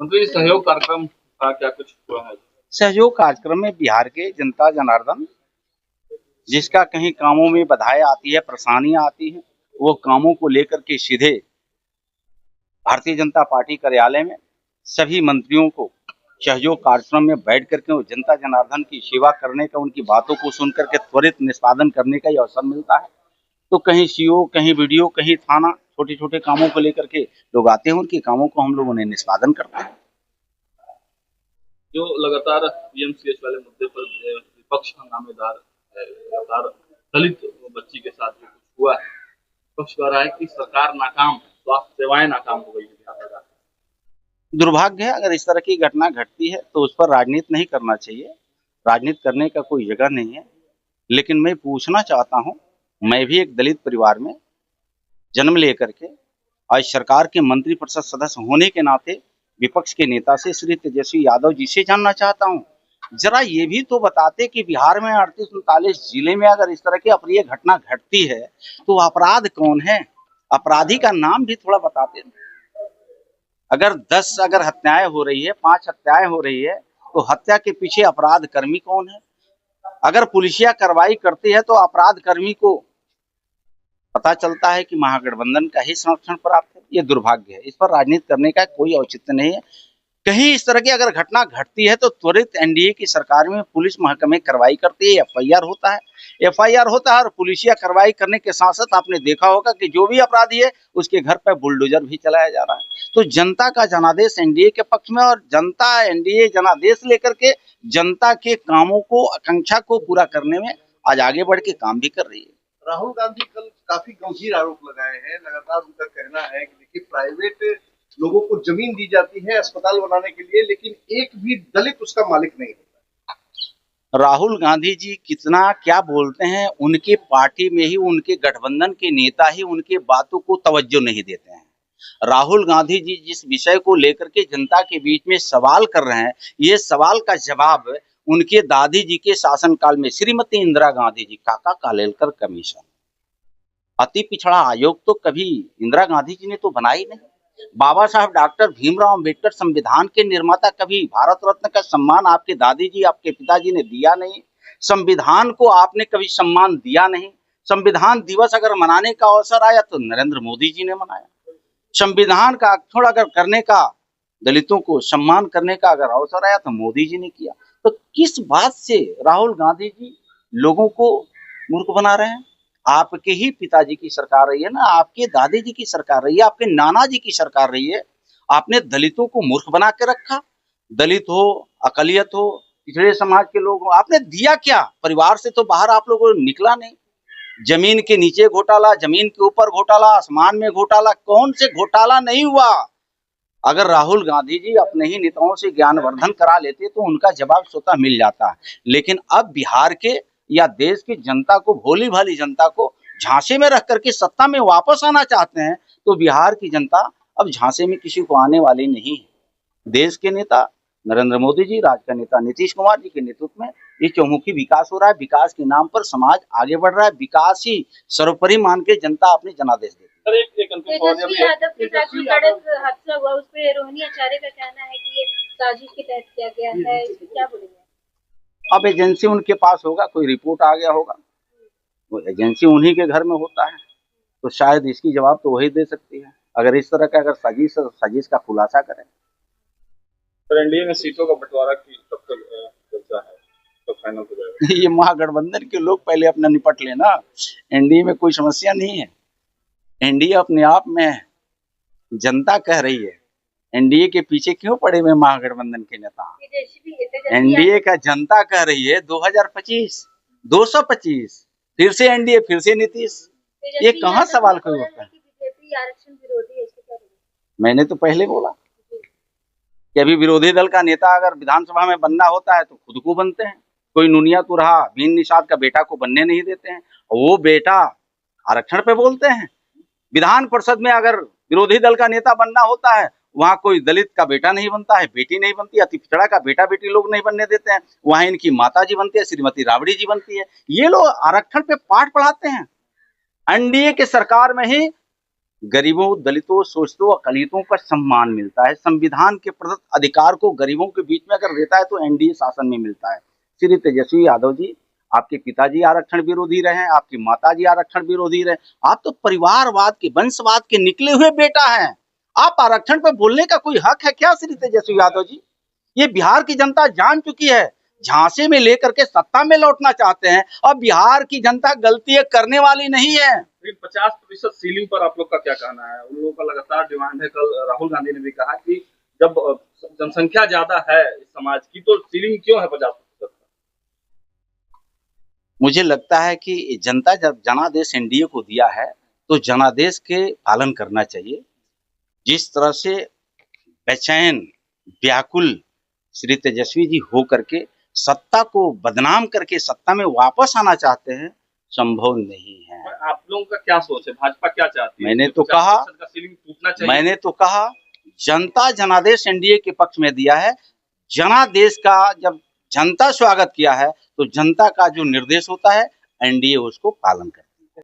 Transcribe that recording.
मंत्री सहयोग कार्यक्रम का क्या कुछ हुआ है? सहयोग कार्यक्रम में बिहार के जनता जनार्दन जिसका कहीं कामों में बाधाएं आती है, परेशानियां आती हैं, वो कामों को लेकर के सीधे भारतीय जनता पार्टी कार्यालय में सभी मंत्रियों को सहयोग कार्यक्रम में बैठ करके जनता जनार्दन की सेवा करने का, उनकी बातों को सुन करके त्वरित निष्पादन करने का ये अवसर मिलता है। तो कहीं सीओ, कहीं वीडियो, कहीं थाना, छोटे छोटे कामों को लेकर के लोग आते हैं, उनके कामों को हम लोगों ने निष्पादन करते हैं। जो लगातार पीएमसीएच वाले मुद्दे पर विपक्ष हंगामेदार है, लगातार दलित बच्ची के साथ जो कुछ हुआ है, विपक्ष कह रहा है कि सरकार नाकाम, स्वास्थ्य सेवाएं नाकाम हो गई है बिहार सरकार। दुर्भाग्य है, अगर इस तरह की घटना घटती है तो उस पर राजनीति नहीं करना चाहिए। राजनीति करने का कोई जगह नहीं है। लेकिन मैं पूछना चाहता हूं, मैं भी एक दलित परिवार में जन्म लेकर के आज सरकार के मंत्रिपरिषद सदस्य होने के नाते विपक्ष के नेता से श्री तेजस्वी यादव जी से जानना चाहता हूं, जरा ये भी तो बताते कि बिहार में 38-39 जिले में अगर इस तरह की अप्रिय घटना घटती है तो अपराध कौन है, अपराधी का नाम भी थोड़ा बताते। अगर 10 हत्याएं हो रही है, 5 हत्याएं हो रही है, तो हत्या के पीछे अपराध कर्मी कौन है? अगर पुलिसिया कार्रवाई करती है तो अपराध कर्मी को पता चलता है कि महागठबंधन का ही संरक्षण प्राप्त है। ये दुर्भाग्य है, इस पर राजनीति करने का कोई औचित्य नहीं है। कहीं इस तरह की अगर घटना घटती है तो त्वरित एनडीए की सरकार में पुलिस महकमे कार्रवाई करती है, एफआईआर होता है और पुलिसिया कार्रवाई करने के साथ साथ आपने देखा होगा कि जो भी अपराधी है उसके घर पर बुलडोजर भी चलाया जा रहा है। तो जनता का जनादेश एनडीए के पक्ष में, और जनता एनडीए जनादेश लेकर के जनता के कामों को, आकांक्षा को पूरा करने में आज आगे बढ़ के काम भी कर रही है। राहुल गांधी कल काफी गंभीर आरोप लगाए हैं। लगातार उनका कहना है कि देखिए, प्राइवेट लोगों को जमीन दी जाती है अस्पताल बनाने के लिए, लेकिन एक भी दलित उसका मालिक नहीं होता। राहुल गांधी जी कितना क्या बोलते हैं, उनके पार्टी में ही उनके गठबंधन के नेता ही उनके बातों को तवज्जो नहीं देते हैं। राहुल गांधी जी जिस विषय को लेकर के जनता के बीच में सवाल कर रहे हैं, ये सवाल का जवाब उनके दादी जी के शासनकाल में श्रीमती इंदिरा गांधी जी, काका कालेलकर कमीशन, अति पिछड़ा आयोग तो कभी इंदिरा गांधी जी ने तो बनाई नहीं। बाबा साहब डॉक्टर भीमराव अंबेडकर संविधान के निर्माता, कभी भारत रत्न का सम्मान आपके दादी जी, आपके पिताजी ने दिया नहीं। संविधान को आपने कभी सम्मान दिया नहीं। संविधान दिवस अगर मनाने का अवसर आया तो नरेंद्र मोदी जी ने मनाया। संविधान का अक्षुण्ण अगर करने का, दलितों को सम्मान करने का अगर अवसर आया तो मोदी जी ने किया। तो किस बात से राहुल गांधी जी लोगों को मूर्ख बना रहे हैं? आपके ही पिताजी की सरकार रही है ना, आपके दादी जी की सरकार रही है, आपके नाना जी की सरकार रही है। आपने दलितों को मूर्ख बना के रखा। दलित हो, अकलियत हो, पिछड़े समाज के लोग हो, आपने दिया क्या? परिवार से तो बाहर आप लोगों ने निकला नहीं। जमीन के नीचे घोटाला, जमीन के ऊपर घोटाला, आसमान में घोटाला, कौन से घोटाला नहीं हुआ? अगर राहुल गांधी जी अपने ही नेताओं से ज्ञानवर्धन करा लेते तो उनका जवाब स्वतः मिल जाता है। लेकिन अब बिहार के या देश की जनता को, भोली भाली जनता को झांसे में रख करके सत्ता में वापस आना चाहते हैं, तो बिहार की जनता अब झांसे में किसी को आने वाली नहीं है। देश के नेता नरेंद्र मोदी जी, राज्य का नेता नीतीश कुमार जी के नेतृत्व में ये चौमुखी विकास हो रहा है। विकास के नाम पर समाज आगे बढ़ रहा है। विकास ही सर्वोपरि मान के जनता अपने जनादेश देती है। तेजस्वी यादव के साथ जो सड़क हादसा हुआ उस पे रोहिणी आचार्य का कहना है कि ये साजिश के तहत किया गया है, इस पे क्या बोलेंगे? अब एजेंसी उनके पास होगा, कोई रिपोर्ट आ गया होगा, वो एजेंसी उन्हीं के घर में होता है, तो शायद इसकी जवाब तो वही दे सकती है। अगर इस तरह का अगर साजिश का खुलासा करें। तो एनडीए में सीटों का बंटवारा की कब तक चर्चा है, तो फाइनल हो जाएगा? ये महागठबंधन के लोग पहले अपना निपट लेना। एनडीए में कोई समस्या नहीं है। एनडीए अपने आप में है। जनता कह रही है, एनडीए के पीछे क्यों पड़े हुए महागठबंधन के नेता? एनडीए का जनता कह रही है 2025, 225, फिर से एनडीए, फिर से नीतीश। ये कहाँ सवाल कोई होता है? मैंने तो पहले बोला कि अभी विरोधी दल का नेता अगर विधानसभा में बनना होता है तो खुद को बनते हैं। कोई नुनिया तुरहा भीन निषाद का बेटा को बनने नहीं देते हैं, वो बेटा आरक्षण पे बोलते हैं। विधान परिषद में अगर विरोधी दल का नेता बनना होता है, वहां कोई दलित का बेटा नहीं बनता है, बेटी नहीं बनती, अति पिछड़ा का बेटा बेटी लोग नहीं बनने देते हैं। वहां इनकी माता जी बनती है, श्रीमती राबड़ी जी बनती है। ये लोग आरक्षण पे पाठ पढ़ाते हैं। एनडीए के सरकार में ही गरीबों, दलितों, शोषितों, अकलितों का सम्मान मिलता है। संविधान के प्रदत्त अधिकार को गरीबों के बीच में अगर देता है तो एनडीए शासन में मिलता है। श्री तेजस्वी यादव जी, आपके पिताजी आरक्षण विरोधी रहे, आपकी माताजी आरक्षण विरोधी रहे, आप तो परिवारवाद के, वंशवाद के निकले हुए बेटा हैं। आप आरक्षण पे बोलने का कोई हक है क्या श्री तेजस्वी यादव जी? ये बिहार की जनता जान चुकी है। झांसे में लेकर के सत्ता में लौटना चाहते हैं, और बिहार की जनता गलती करने वाली नहीं है। 50% सीलिंग पर आप लोग का क्या कहना है? उन लोगों का लगातार डिमांड है। कल राहुल गांधी ने भी कहा कि जब जनसंख्या ज्यादा है इस समाज की तो सीलिंग क्यों है 50%? मुझे लगता है कि जनता जब जनादेश एनडीए को दिया है तो जनादेश के पालन करना चाहिए। जिस तरह से बेचैन, व्याकुल श्री तेजस्वी जी हो करके सत्ता को बदनाम करके सत्ता में वापस आना चाहते हैं, संभव नहीं है। आप लोगों का क्या सोच है? भाजपा क्या चाहती है? मैंने तो कहा, का सीलिंग टूटना चाहिए। मैंने तो कहा जनता जनादेश एनडीए के पक्ष में दिया है। जनादेश का जब जनता स्वागत किया है तो जनता का जो निर्देश होता है एनडीए उसको पालन करती है।